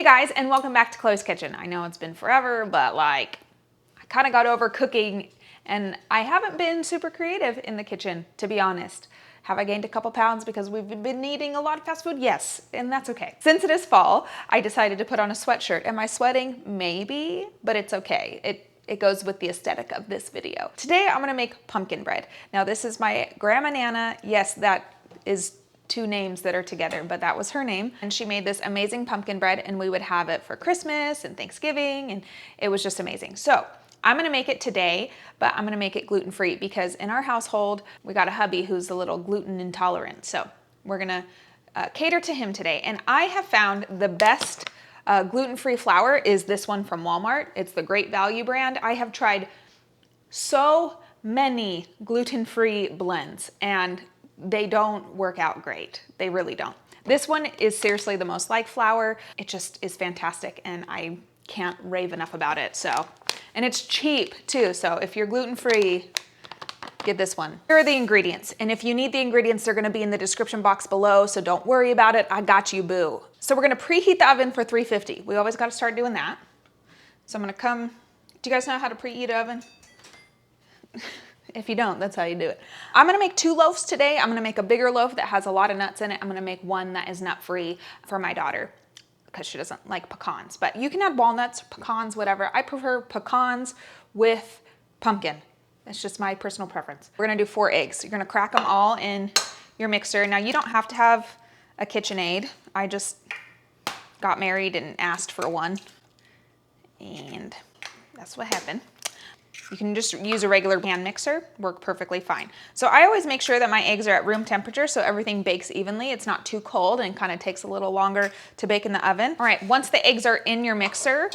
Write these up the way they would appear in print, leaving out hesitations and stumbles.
Hey guys, and welcome back to Chloe's Kitchen. I know it's been forever, but like, I kind of got over cooking and I haven't been super creative in the kitchen, to be honest. Have I gained a couple pounds because we've been eating a lot of fast food? Yes, and that's okay. Since it is fall, I decided to put on a sweatshirt. Am I sweating? Maybe, but it's okay. It goes with the aesthetic of this video. Today, I'm gonna make pumpkin bread. Now, this is my Grandma Nana. Yes, that is two names that are together, but that was her name. And she made this amazing pumpkin bread and we would have it for Christmas and Thanksgiving and it was just amazing. So I'm gonna make it today, but I'm gonna make it gluten-free because in our household, we got a hubby who's a little gluten intolerant. So we're gonna cater to him today. And I have found the best gluten-free flour is this one from Walmart. It's the Great Value brand. I have tried so many gluten-free blends and they don't work out great. They really don't. This one is seriously the most like flour. It just is fantastic and I can't rave enough about it. So, and it's cheap too. So if you're gluten-free, get this one. Here are the ingredients. And if you need the ingredients, they're gonna be in the description box below. So don't worry about it. I got you, boo. So we're gonna preheat the oven for 350. We always gotta start doing that. So I'm gonna do you guys know how to preheat an oven? If you don't, that's how you do it. I'm gonna make 2 loaves today. I'm gonna make a bigger loaf that has a lot of nuts in it. I'm gonna make one that is nut-free for my daughter because she doesn't like pecans. But you can add walnuts, pecans, whatever. I prefer pecans with pumpkin. It's just my personal preference. We're gonna do 4 eggs. You're gonna crack them all in your mixer. Now you don't have to have a KitchenAid. I just got married and asked for one. And that's what happened. You can just use a regular hand mixer, work perfectly fine. So I always make sure that my eggs are at room temperature so everything bakes evenly. It's not too cold and kind of takes a little longer to bake in the oven. All right, once the eggs are in your mixer,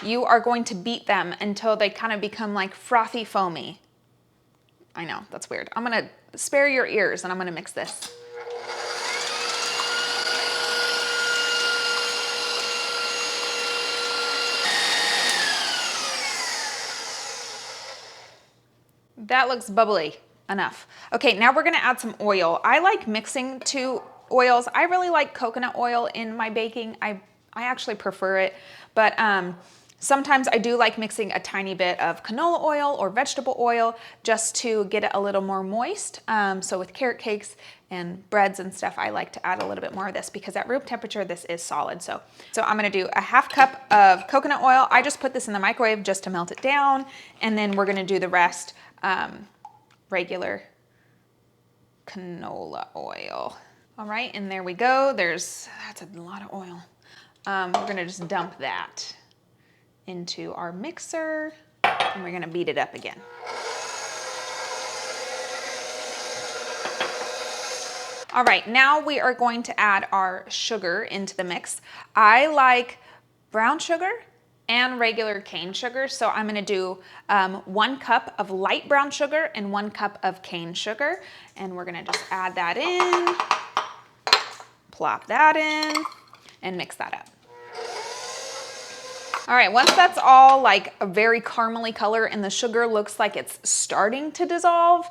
you are going to beat them until they kind of become like frothy foamy. I know, that's weird. I'm gonna spare your ears and I'm gonna mix this. That looks bubbly enough. Okay, now we're gonna add some oil. I like mixing 2 oils. I really like coconut oil in my baking. I actually prefer it, but sometimes I do like mixing a tiny bit of canola oil or vegetable oil just to get it a little more moist. So with carrot cakes and breads and stuff, I like to add a little bit more of this because at room temperature, this is solid. So I'm gonna do a 1/2 cup of coconut oil. I just put this in the microwave just to melt it down. And then we're gonna do the rest regular canola oil. All right, and there we go. That's a lot of oil. We're gonna just dump that into our mixer and we're gonna beat it up again. All right, now we are going to add our sugar into the mix. I like brown sugar and regular cane sugar. So I'm gonna do 1 cup of light brown sugar and 1 cup of cane sugar. And we're gonna just add that in, plop that in, and mix that up. All right, once that's all like a very caramely color and the sugar looks like it's starting to dissolve,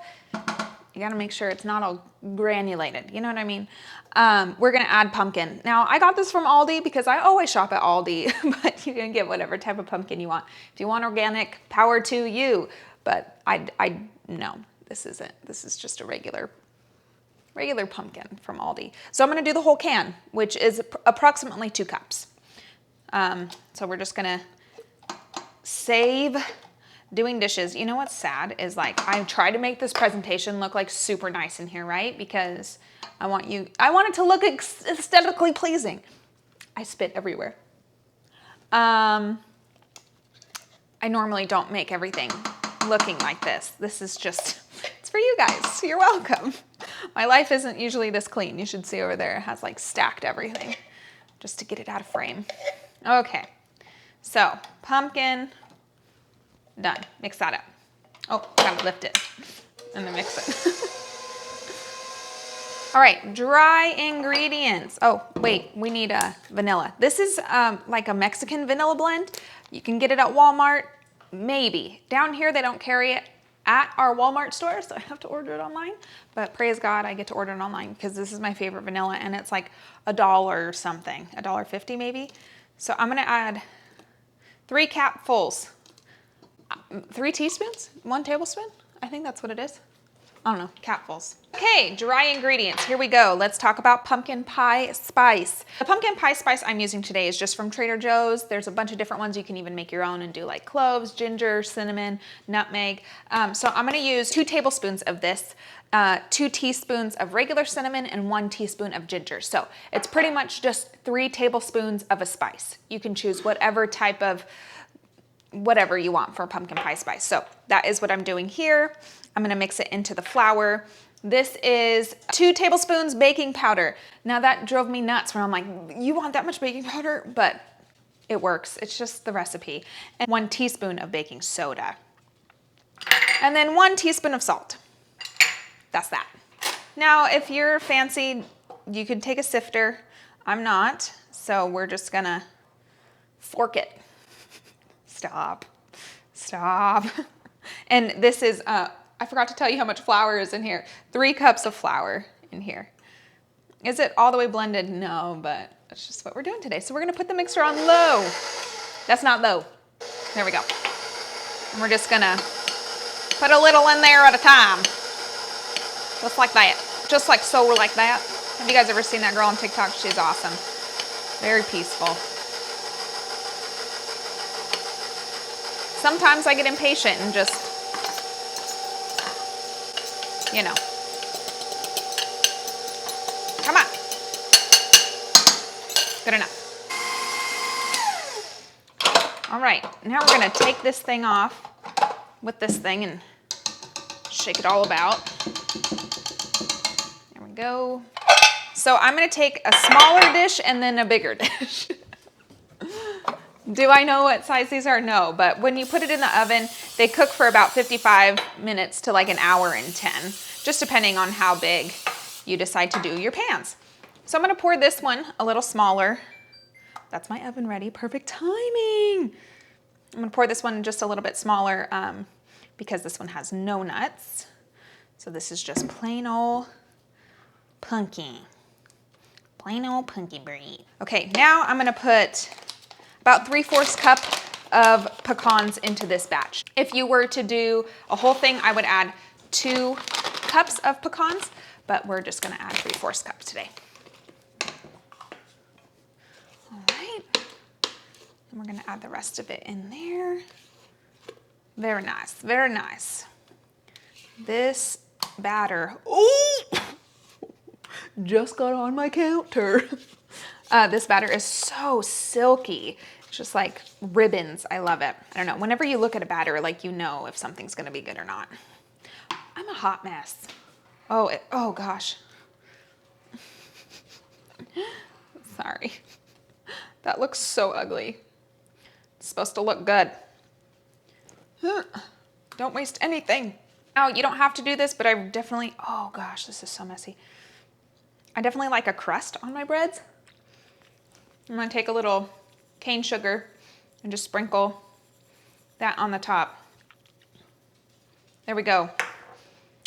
you gotta make sure it's not all granulated, you know what I mean? We're gonna add pumpkin. Now, I got this from Aldi because I always shop at Aldi, but you can get whatever type of pumpkin you want. If you want organic, power to you. But no, this isn't. This is just a regular pumpkin from Aldi. So I'm gonna do the whole can, which is approximately 2 cups. So we're just gonna save doing dishes. You know what's sad is like I try to make this presentation look like super nice in here, right? Because I want it to look aesthetically pleasing. I spit everywhere. I normally don't make everything looking like this. This is just, it's for you guys. You're welcome. My life isn't usually this clean. You should see over there, it has like stacked everything just to get it out of frame. Okay, so pumpkin, done. Mix that up. Oh, gotta lift it and then mix it. All right, dry ingredients. Oh, wait, we need vanilla. This is like a Mexican vanilla blend. You can get it at Walmart, maybe. Down here, they don't carry it at our Walmart store, so I have to order it online. But praise God, I get to order it online because this is my favorite vanilla and it's like $1 or something, $1.50 maybe. So I'm gonna add 3 capfuls. 3 teaspoons? 1 tablespoon? I think that's what it is. I don't know, capfuls. Okay, dry ingredients, here we go. Let's talk about pumpkin pie spice. The pumpkin pie spice I'm using today is just from Trader Joe's. There's a bunch of different ones. You can even make your own and do like cloves, ginger, cinnamon, nutmeg. So I'm gonna use 2 tablespoons of this, 2 teaspoons of regular cinnamon, and 1 teaspoon of ginger. So it's pretty much just 3 tablespoons of a spice. You can choose whatever type of, whatever you want for pumpkin pie spice. So that is what I'm doing here. I'm gonna mix it into the flour. This is 2 tablespoons baking powder. Now that drove me nuts when I'm like, you want that much baking powder? But it works, it's just the recipe. And 1 teaspoon of baking soda. And then 1 teaspoon of salt. That's that. Now, if you're fancy, you could take a sifter. I'm not, so we're just gonna fork it. Stop. And this is, I forgot to tell you how much flour is in here. 3 cups of flour in here. Is it all the way blended? No, but that's just what we're doing today. So we're gonna put the mixer on low. That's not low. There we go. And we're just gonna put a little in there at a time. Just like that. Just like so like that. Have you guys ever seen that girl on TikTok? She's awesome. Very peaceful. Sometimes I get impatient and just, you know. Come on. Good enough. All right, now we're gonna take this thing off with this thing and shake it all about. There we go. So I'm gonna take a smaller dish and then a bigger dish. Do I know what size these are? No, but when you put it in the oven, they cook for about 55 minutes to like an hour and 10, just depending on how big you decide to do your pans. So I'm gonna pour this one a little smaller. That's my oven ready, perfect timing. I'm gonna pour this one just a little bit smaller because this one has no nuts. So this is just plain old pumpkin. Plain old pumpkin bread. Okay, now I'm gonna put about 3/4 cup of pecans into this batch. If you were to do a whole thing, I would add 2 cups of pecans, but we're just gonna add 3/4 cups today. All right, and we're gonna add the rest of it in there. Very nice, very nice. This batter, ooh, just got on my counter. This batter is so silky. It's just like ribbons. I love it. I don't know. Whenever you look at a batter, like you know if something's gonna be good or not. I'm a hot mess. Oh gosh. Sorry. That looks so ugly. It's supposed to look good. Don't waste anything. Now, you don't have to do this, but I definitely, oh gosh, this is so messy. I definitely like a crust on my breads. I'm gonna take a little cane sugar and just sprinkle that on the top. There we go.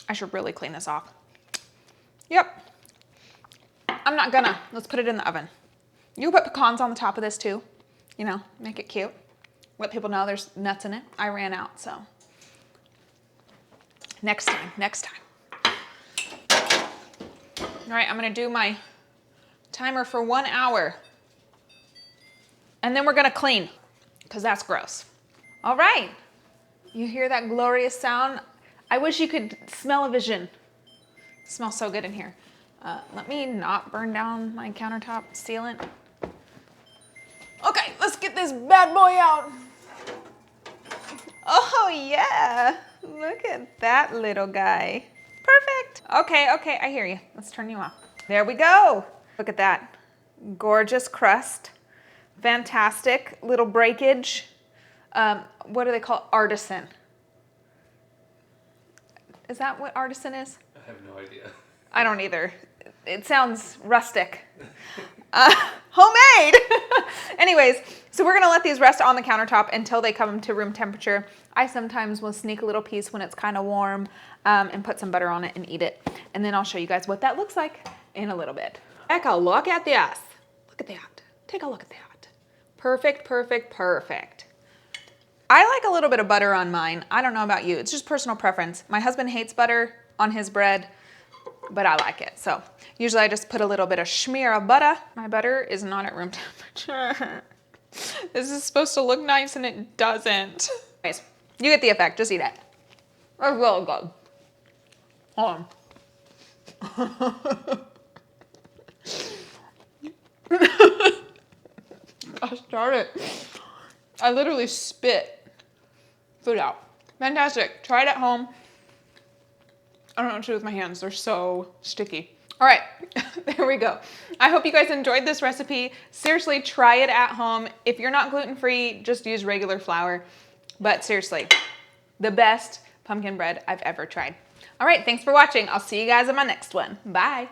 I should really clean this off. Yep. I'm not gonna. Let's put it in the oven. You can put pecans on the top of this too. You know, make it cute. Let people know there's nuts in it. I ran out, so. Next time. All right, I'm gonna do my timer for 1 hour. And then we're gonna clean, because that's gross. All right, you hear that glorious sound? I wish you could smell a vision. It smells so good in here. Let me not burn down my countertop sealant. Okay, let's get this bad boy out. Oh yeah, look at that little guy. Perfect. Okay, I hear you. Let's turn you off. There we go. Look at that, gorgeous crust. Fantastic little breakage. What do they call it? Artisan? Is that what artisan is? I have no idea. I don't either. It sounds rustic. Homemade! Anyways, so we're gonna let these rest on the countertop until they come to room temperature. I sometimes will sneak a little piece when it's kind of warm and put some butter on it and eat it. And then I'll show you guys what that looks like in a little bit. Take a look at this. Look at that. Take a look at that. Perfect, perfect, perfect. I like a little bit of butter on mine. I don't know about you. It's just personal preference. My husband hates butter on his bread, but I like it. So usually I just put a little bit of schmear of butter. My butter is not at room temperature. This is supposed to look nice and it doesn't. Anyways, you get the effect. Just eat it. It's really good. Hold on. Gosh darn it. I literally spit food out. Fantastic. Try it at home. I don't know what to do with my hands. They're so sticky. All right, there we go. I hope you guys enjoyed this recipe. Seriously, try it at home. If you're not gluten-free, just use regular flour. But seriously, the best pumpkin bread I've ever tried. All right, thanks for watching. I'll see you guys in my next one. Bye.